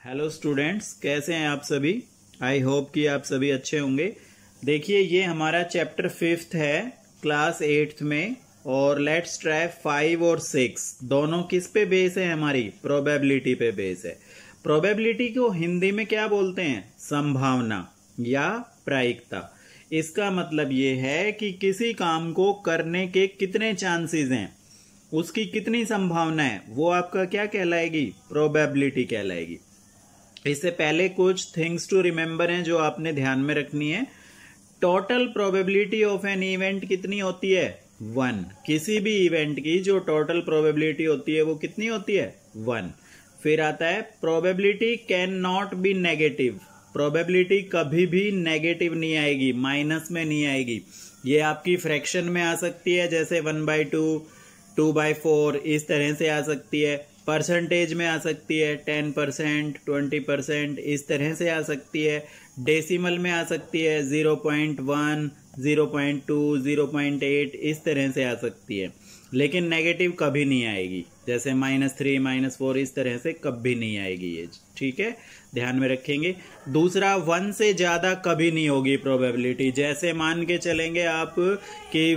Hello students, कैसे हैं आप सभी। आई होप कि आप सभी अच्छे होंगे। देखिए, ये हमारा चैप्टर 5th है क्लास 8th में, और लेट्स ट्राई 5 और 6 दोनों किस पे बेस है, हमारी प्रोबेबिलिटी पे बेस है। प्रोबेबिलिटी को हिंदी में क्या बोलते हैं? संभावना या प्रायिकता। इसका मतलब ये है कि किसी काम को करने के कितने चांसेस हैं, उसकी कितनी संभावना है, वो आपका क्या कहलाएगी? प्रोबेबिलिटी कहलाएगी। इससे पहले कुछ थिंग्स टू रिमेंबर हैं जो आपने ध्यान में रखनी है। Total probability of an event कितनी होती है? 1। किसी भी इवेंट की जो टोटल प्रोबेबिलिटी होती है वो कितनी होती है? 1। फिर आता है probability can not be negative. Probability कभी भी नेगेटिव नहीं आएगी, माइनस में नहीं आएगी। ये आपकी फ्रैक्शन में आ सकती है, जैसे 1/2, 2/4, इस तरह से आ सकती है। परसेंटेज में आ सकती है, 10%, 20%, इस तरह से आ सकती है। डेसिमल में आ सकती है, 0.1, 0.2, 0.8, इस तरह से आ सकती है। लेकिन नेगेटिव कभी नहीं आएगी, जैसे -3, -4, इस तरह से कभी नहीं आएगी ये। ठीक है, ध्यान में रखेंगे। दूसरा, 1 से ज्यादा कभी नहीं होगी प्रोबेबिलिटी। जैसे मान के चलेंगे आप कि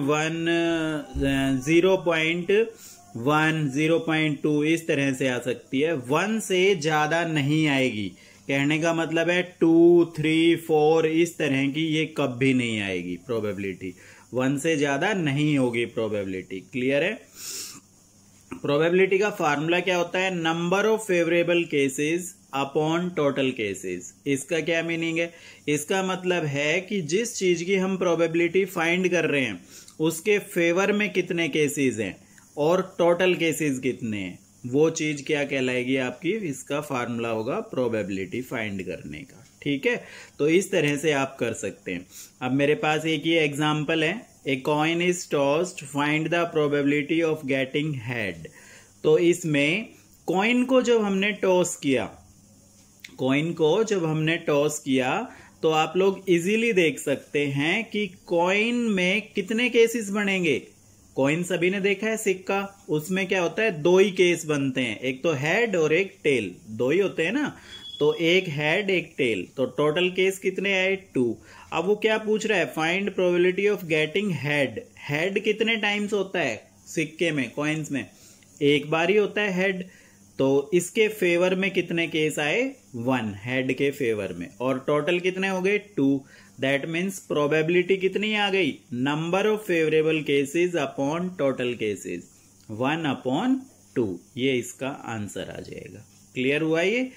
0.1, 0.2, इस तरह से आ सकती है। 1 से ज्यादा नहीं आएगी, कहने का मतलब है 2, 3, 4, इस तरह की ये कभी नहीं आएगी प्रोबेबिलिटी। 1 से ज्यादा नहीं होगी प्रोबेबिलिटी। क्लियर है? प्रोबेबिलिटी का फार्मूला क्या होता है? Number of favourable cases upon total cases. इसका क्या मीनिंग है? इसका मतलब है कि जिस चीज की हम प्रोबेबिलिटी फाइंड कर रहे हैं उसके फेवर में कितने केसेस हैं और टोटल केसेस कितने हैं, वो चीज क्या कहलाएगी आपकी। इसका फार्मूला होगा प्रोबेबिलिटी फाइंड करने का। ठीक है, तो इस तरह से आप कर सकते हैं। अब मेरे पास एक ये एग्जांपल है, a coin is tossed, find the probability of getting head. तो इसमें कॉइन को जब हमने टॉस किया, तो आप लोग इजीली देख सकते हैं कि कॉइन में कितने केसेस बनेंगे। कॉइन सभी ने देखा है, सिक्का, उसमें क्या होता है? 2 ही केस बनते हैं, एक तो हेड और एक टेल, 2 ही होते हैं ना। तो एक हेड एक टेल, तो टोटल केस कितने आए? 2। अब वो क्या पूछ रहा है? Find probability of getting head. Head कितने टाइम्स होता है सिक्के में, कॉइन्स में? एक बार ही होता है हेड। तो इसके फेवर में कितने केस आए? 1 हेड के फेवर में। और टोटल कितने हो गए? 2। दैट मीन्स प्रोबेबिलिटी कितनी आ गई? Number of favourable cases upon total cases, 1/2। ये इसका आंसर आ जाएगा। क्लियर हुआ ये?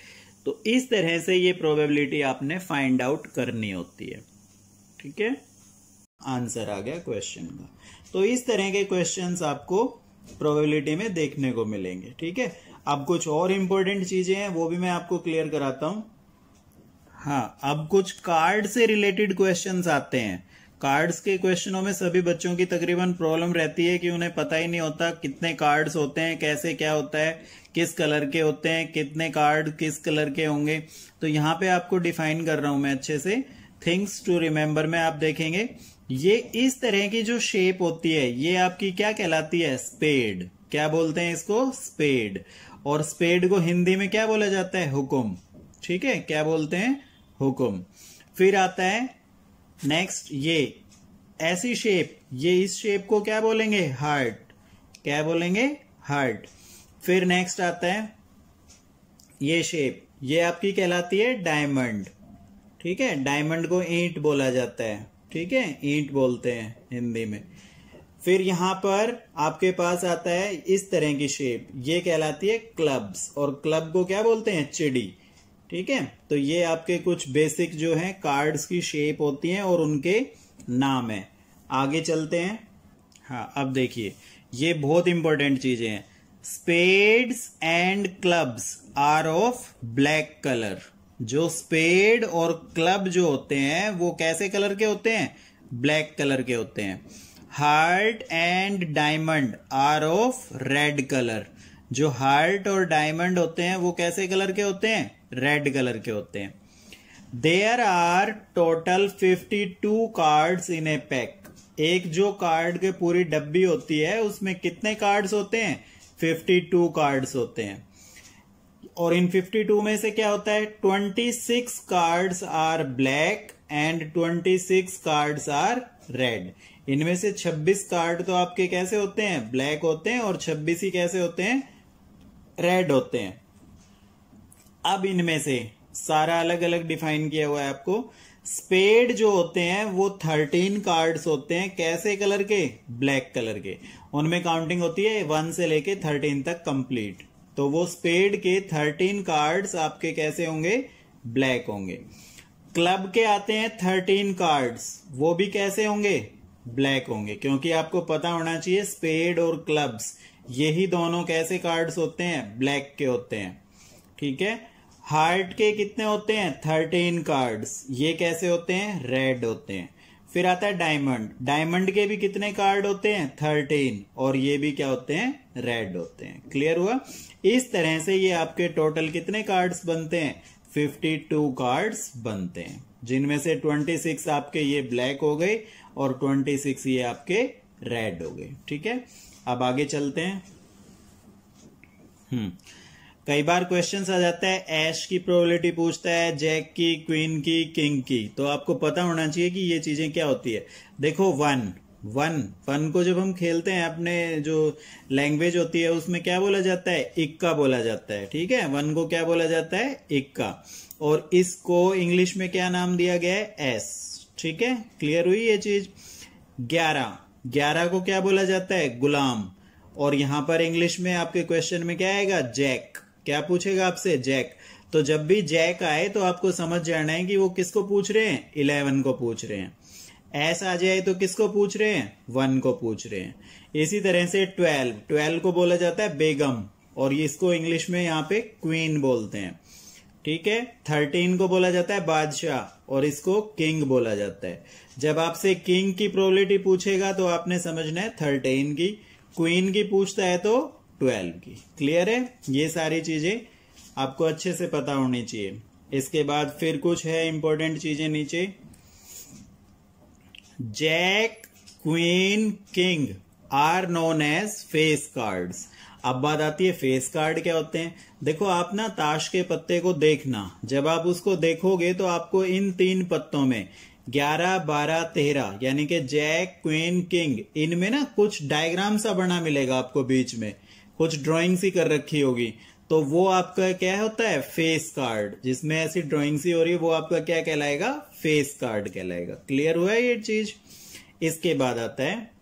तो इस तरह से ये प्रोबेबिलिटी आपने फाइंड आउट करनी होती है। ठीक है, आंसर आ गया क्वेश्चन का। तो इस तरह के क्वेश्चंस आपको प्रोबेबिलिटी में देखने को मिलेंगे। ठीक है, अब कुछ और इंपॉर्टेंट चीजें हैं, वो भी मैं आपको क्लियर कराता हूं। हाँ, अब कुछ कार्ड से रिलेटेड क्वेश्चंस आते हैं। कार्ड्स के क्वेश्चनों में सभी बच्चों की तकरीबन प्रॉब्लम रहती है कि उन्हें पता ही नहीं होता कितने कार्ड्स होते हैं, कैसे क्या होता है, किस कलर के होते हैं, कितने कार्ड किस कलर के होंगे। तो यहाँ पे आपको डिफाइन कर रहा हूं मैं अच्छे से। थिंग्स टू रिमेंबर में आप देखेंगे, ये इस तरह की जो शेप होती है ये आपकी क्या कहलाती है? स्पेड। क्या बोलते हैं इसको? स्पेड। और स्पेड को हिंदी में क्या बोला जाता है? हुकुम। ठीक है, क्या बोलते हैं? हुकुम। फिर आता है नेक्स्ट, ये ऐसी शेप, ये इस शेप को क्या बोलेंगे? हार्ट। क्या बोलेंगे? हार्ट। फिर नेक्स्ट आता है ये शेप, ये आपकी कहलाती है डायमंड। ठीक है, डायमंड को ईंट बोला जाता है। ठीक है, ईंट बोलते हैं हिंदी में। फिर यहां पर आपके पास आता है इस तरह की शेप, ये कहलाती है क्लब्स, और क्लब को क्या बोलते हैं? चिड़ी। ठीक है, तो ये आपके कुछ बेसिक जो है कार्ड्स की शेप होती हैं और उनके नाम है। आगे चलते हैं। हाँ, अब देखिए, ये बहुत इंपॉर्टेंट चीजें हैं। Spades and clubs are of black colour. जो स्पेड और क्लब जो होते हैं वो कैसे कलर के होते हैं? ब्लैक कलर के होते हैं। Heart and diamond are of red colour. जो हार्ट और डायमंड होते हैं वो कैसे कलर के होते हैं? रेड कलर के होते हैं। There are total 52 cards in a pack. एक जो कार्ड के पूरी डब्बी होती है उसमें कितने कार्ड्स होते हैं? 52 कार्ड्स होते हैं। और इन 52 में से क्या होता है, 26 cards are black and 26 cards are red. इनमें से 26 कार्ड तो आपके कैसे होते हैं, ब्लैक होते हैं, और 26 ही कैसे होते हैं, रेड होते हैं। अब इनमें से सारा अलग अलग डिफाइन किया हुआ है आपको। स्पेड जो होते हैं वो 13 कार्ड्स होते हैं, कैसे कलर के, ब्लैक कलर के। उनमें काउंटिंग होती है 1 से लेके 13 तक कंप्लीट। तो वो स्पेड के 13 कार्ड्स आपके कैसे होंगे, ब्लैक होंगे। क्लब के आते हैं 13 कार्ड्स, वो भी कैसे होंगे, ब्लैक होंगे, क्योंकि आपको पता होना चाहिए स्पेड और क्लब्स यही दोनों कैसे कार्ड्स होते हैं, ब्लैक के होते हैं। ठीक है। हार्ट के कितने होते हैं, 13 कार्ड्स, ये कैसे होते हैं, रेड होते हैं। फिर आता है डायमंड, डायमंड के भी कितने कार्ड होते हैं, 13, और ये भी क्या होते हैं, रेड होते हैं। क्लियर हुआ। इस तरह से ये आपके टोटल कितने कार्ड्स बनते हैं, 52 कार्ड्स बनते हैं, जिनमें से 26 आपके ये ब्लैक हो गए और 26 ये आपके रेड हो गए। ठीक है। अब आगे चलते हैं। कई बार क्वेश्चंस आ जाता है, ऐश की प्रोबेबिलिटी पूछता है, जैक की, क्वीन की, किंग की। तो आपको पता होना चाहिए कि ये चीजें क्या होती है। देखो वन को जब हम खेलते हैं, अपने जो लैंग्वेज होती है उसमें क्या बोला जाता है, इक्का बोला जाता है। ठीक है। वन को क्या बोला जाता है, इक्का, और इसको इंग्लिश में क्या नाम दिया गया है, एस। ठीक है। क्लियर हुई ये चीज। 11 को क्या बोला जाता है, गुलाम, और यहां पर इंग्लिश में आपके क्वेश्चन में क्या आएगा, जैक। क्या पूछेगा आपसे, जैक। तो जब भी जैक आए तो आपको समझ जाना है कि वो किसको पूछ रहे हैं, 11 को पूछ रहे हैं। एस आ जाए तो किसको पूछ रहे हैं, 1 को पूछ रहे हैं। इसी तरह से 12 को बोला जाता है बेगम, और इसको इंग्लिश में यहाँ पे क्वीन बोलते हैं। ठीक है। 13 को बोला जाता है बादशाह, और इसको किंग बोला जाता है। जब आपसे किंग की प्रोबेबिलिटी पूछेगा तो आपने समझना है 13 की, क्वीन की पूछता है तो 12 की। क्लियर है। ये सारी चीजें आपको अच्छे से पता होनी चाहिए। इसके बाद फिर कुछ है इंपॉर्टेंट चीजें नीचे। Jack, queen, king are known as face cards. अब बात आती है फेस कार्ड क्या होते हैं। देखो आप ना ताश के पत्ते को देखना, जब आप उसको देखोगे तो आपको इन 3 पत्तों में 11, 12, 13 यानी कि जैक, क्वीन, किंग, इनमें ना कुछ डायग्राम सा बना मिलेगा आपको, बीच में कुछ ड्राइंग सी कर रखी होगी। तो वो आपका क्या होता है, फेस कार्ड। जिसमें ऐसी ड्राइंग सी हो रही है वो आपका क्या कहलाएगा, फेस कार्ड कहलाएगा। क्लियर हुआ है ये चीज। इसके बाद आता है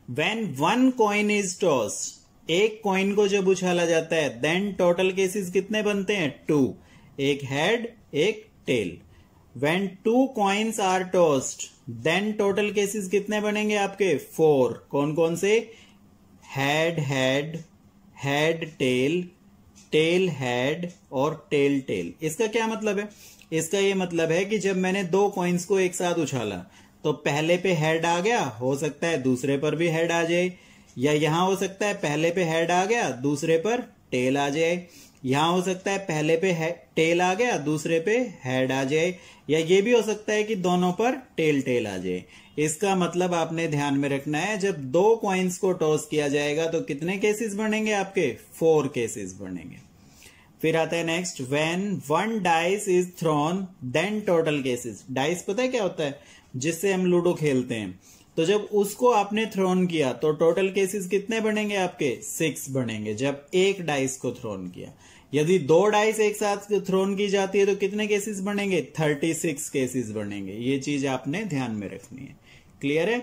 व्हेन 1 कॉइन इज टॉस्ड, एक कॉइन को जब उछाला जाता है, देन टोटल केसेस कितने बनते हैं, 2, एक हेड एक tail. When 2 coins are tossed, then total cases कितने बनेंगे आपके, 4। कौन कौन से, head head, head tail, tail head और टेल टेल। इसका क्या मतलब है, इसका ये मतलब है कि जब मैंने 2 कॉइन्स को एक साथ उछाला तो पहले पे हेड आ गया, हो सकता है दूसरे पर भी हेड आ जाए, या यहां हो सकता है पहले पे हेड आ गया दूसरे पर टेल आ जाए, यहां हो सकता है पहले पे टेल आ गया दूसरे पे हेड आ जाए, या ये भी हो सकता है कि दोनों पर टेल टेल आ जाए। इसका मतलब आपने ध्यान में रखना है, जब 2 कॉइन्स को टॉस किया जाएगा तो कितने केसेस बनेंगे आपके, 4 केसेस बनेंगे। फिर आता है next, when 1 dice is thrown then total cases. Dice पता है क्या होता है, जिससे हम लूडो खेलते हैं। तो जब उसको आपने थ्रोन किया तो टोटल केसेस कितने बनेंगे आपके, 6 बनेंगे जब एक डाइस को थ्रोन किया। यदि 2 डाइस एक साथ थ्रोन की जाती है तो कितने केसेस बनेंगे, 36 केसेस बनेंगे। ये चीज आपने ध्यान में रखनी है। क्लियर है।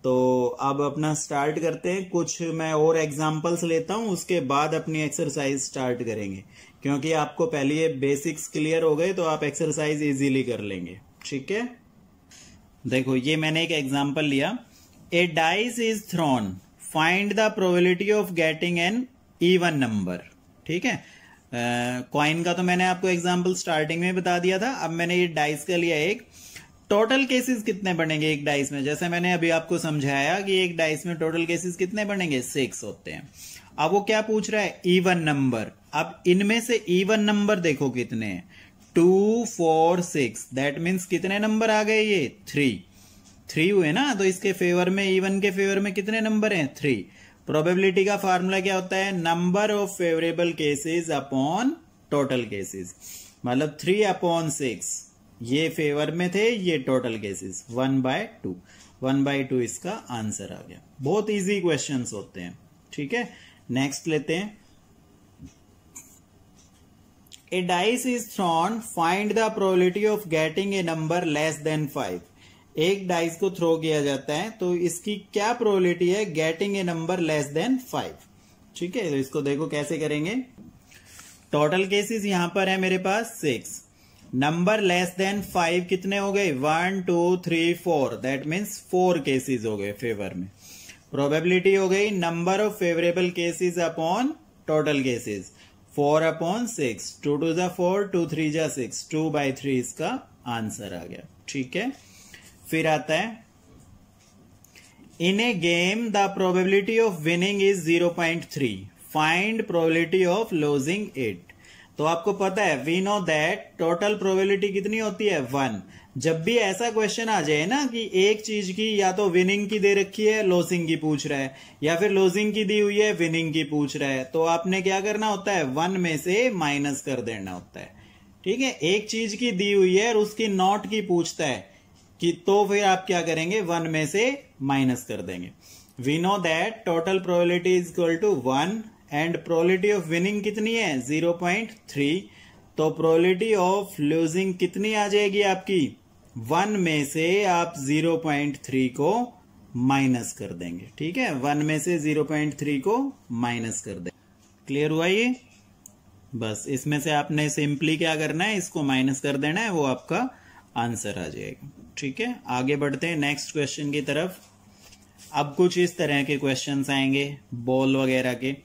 तो अब अपना स्टार्ट करते हैं। कुछ मैं और एग्जांपल्स लेता हूं, उसके बाद अपनी एक्सरसाइज स्टार्ट करेंगे, क्योंकि आपको पहले ये बेसिक्स क्लियर हो गए तो आप एक्सरसाइज इजीली कर लेंगे। ठीक है। देखो ये मैंने एक एग्जांपल लिया, a dice is thrown, find the probability of getting an even number. ठीक है। कॉइन का तो मैंने आपको एग्जांपल स्टार्टिंग में बता दिया था। अब मैंने ये डाइस का लिया एक, टोटल केसेस कितने बनेंगे एक डाइस में, जैसे मैंने अभी आपको समझाया कि एक डाइस में टोटल केसेस कितने बनेंगे, 6 होते हैं। अब वो क्या पूछ रहा है, इवन नंबर। अब इनमें से इवन नंबर देखो कितने हैं, 2, 4, 6, दैट मीन्स कितने नंबर आ गए, ये 3 हुए ना। तो इसके फेवर में, इवन के फेवर में कितने नंबर हैं, 3। प्रोबेबिलिटी का फार्मूला क्या होता है, number of favourable cases upon total cases, मतलब 3/6 ये फेवर में थे, ये टोटल केसेस 1/2, 1/2 इसका आंसर आ गया। बहुत इजी क्वेश्चंस होते हैं, ठीक है। नेक्स्ट लेते हैं, a dice is thrown, find the probability of getting a number less than 5। एक डाइस को थ्रो किया जाता है तो इसकी क्या प्रोबेबिलिटी है getting a number less than 5, ठीक है। तो इसको देखो कैसे करेंगे। टोटल केसेस यहां पर है मेरे पास 6, नंबर लेस देन 5 कितने हो गए, 1 2 3 4, दैट मीन्स 4 केसेस हो गए फेवर में। प्रोबेबिलिटी हो गई number of favourable cases upon total cases, 4/6, 2 2 जा 4, 2 3 जा 6, 2/3 इसका आंसर आ गया, ठीक है। फिर आता है, in a game the probability of winning is 0.3, find probability of losing it. तो आपको पता है, we know that total probability कितनी होती है 1। जब भी ऐसा क्वेश्चन आ जाए ना कि एक चीज की या तो विनिंग की दे रखी है, लॉसिंग की पूछ रहा है, या फिर लॉसिंग की दी हुई है, विनिंग की पूछ रहा है, तो आपने क्या करना होता है, 1 में से माइनस कर देना होता है, ठीक है। एक चीज की दी हुई है और उसकी नॉट की पूछता है कि तो फिर आप क्या करेंगे, 1 में से माइनस कर देंगे। We know that total probability is equal to 1 and probability of winning कितनी है 0.3, तो प्रोबेबिलिटी ऑफ लूजिंग कितनी आ जाएगी आपकी, 1 में से आप 0.3 को माइनस कर देंगे, ठीक है। 1 में से 0.3 को माइनस कर देंगे। क्लियर हुआ ये? बस इसमें से आपने सिंपली क्या करना है, इसको माइनस कर देना है, वो आपका आंसर आ जाएगा, ठीक है। आगे बढ़ते हैं नेक्स्ट क्वेश्चन की तरफ। अब कुछ इस तरह के क्वेश्चंस आएंगे बॉल वगैरह के।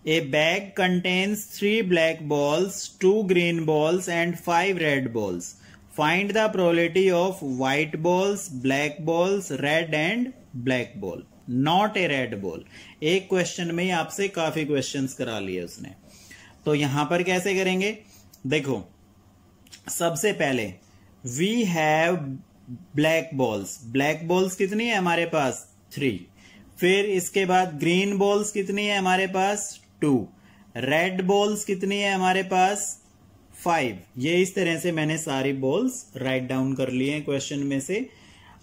A bag contains 3 black balls, 2 green balls and 5 red balls. Find the probability of white balls, black balls, red and black ball. Not a red ball. एक क्वेश्चन में ही आपसे काफी क्वेश्चंस करा लिए उसने। तो यहां पर कैसे करेंगे, देखो सबसे पहले we have black balls. black balls कितनी है हमारे पास 3। फिर इसके बाद ग्रीन बॉल्स कितनी है हमारे पास 2, रेड बॉल्स कितनी है हमारे पास 5। ये इस तरह से मैंने सारी बॉल्स राइट डाउन कर लिए हैं क्वेश्चन में से।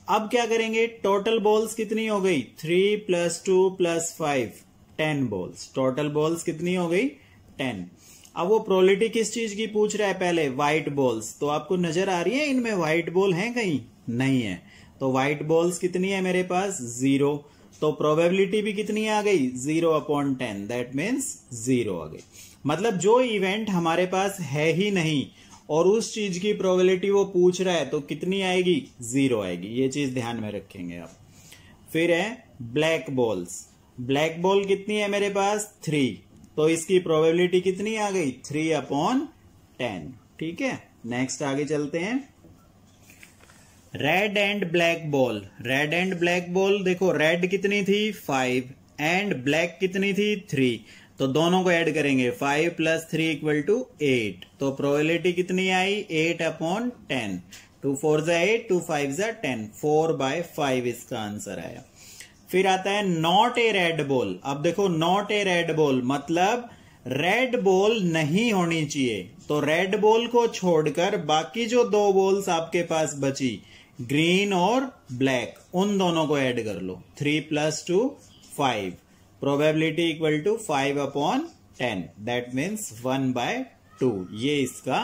अब क्या करेंगे, टोटल बॉल्स कितनी हो गई 3 + 2 + 5, 10 बॉल्स। टोटल बॉल्स कितनी हो गई 10। अब वो प्रोबेबिलिटी किस चीज की पूछ रहा है, पहले व्हाइट बॉल्स। तो आपको नजर आ रही है इनमें व्हाइट बॉल है कहीं, नहीं है, तो व्हाइट बॉल्स कितनी है मेरे पास 0। तो प्रोबेबिलिटी भी कितनी आ गई 0/10, दैट मीन्स 0 आ गई। मतलब जो इवेंट हमारे पास है ही नहीं और उस चीज की प्रोबेबिलिटी वो पूछ रहा है, तो कितनी आएगी 0 आएगी। ये चीज ध्यान में रखेंगे आप। फिर है ब्लैक बॉल्स। ब्लैक बॉल कितनी है मेरे पास 3, तो इसकी प्रोबेबिलिटी कितनी आ गई 3/10, ठीक है। नेक्स्ट आगे चलते हैं, red and black ball. Red and black ball देखो, रेड कितनी थी 5 एंड ब्लैक कितनी थी 3, तो दोनों को ऐड करेंगे 5 + 3 = 8। तो प्रोबेबिलिटी कितनी आई 8/10, 2 4 = 8, 2 5 = 10, 4/5 इसका आंसर आया। फिर आता है नॉट ए रेड बॉल। अब देखो नॉट ए रेड बॉल मतलब रेड बॉल नहीं होनी चाहिए, तो रेड बॉल को छोड़कर बाकी जो 2 बॉल्स आपके पास बची, ग्रीन और ब्लैक, उन दोनों को ऐड कर लो। 3 + 2 5, probability equal to 5/10, that means 1/2। ये इसका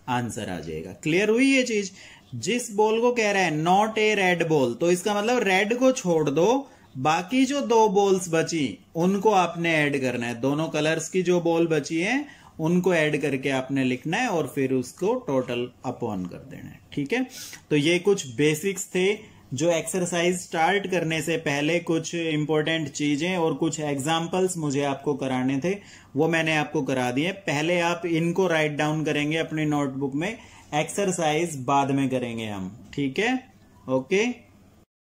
आंसर आ जाएगा। क्लियर हुई ये चीज? जिस बॉल को कह रहा है नॉट ए रेड बॉल, तो इसका मतलब रेड को छोड़ दो, बाकी जो 2 बॉल्स बची उनको आपने ऐड करना है। दोनों कलर्स की जो बॉल बची है उनको ऐड करके आपने लिखना है और फिर उसको टोटल अपॉन कर देना है, ठीक है। तो ये कुछ बेसिक्स थे जो एक्सरसाइज स्टार्ट करने से पहले कुछ इंपॉर्टेंट चीजें और कुछ एग्जाम्पल्स मुझे आपको कराने थे, वो मैंने आपको करा दिए। पहले आप इनको राइट डाउन करेंगे अपनी नोटबुक में, एक्सरसाइज बाद में करेंगे हम, ठीक है। ओके।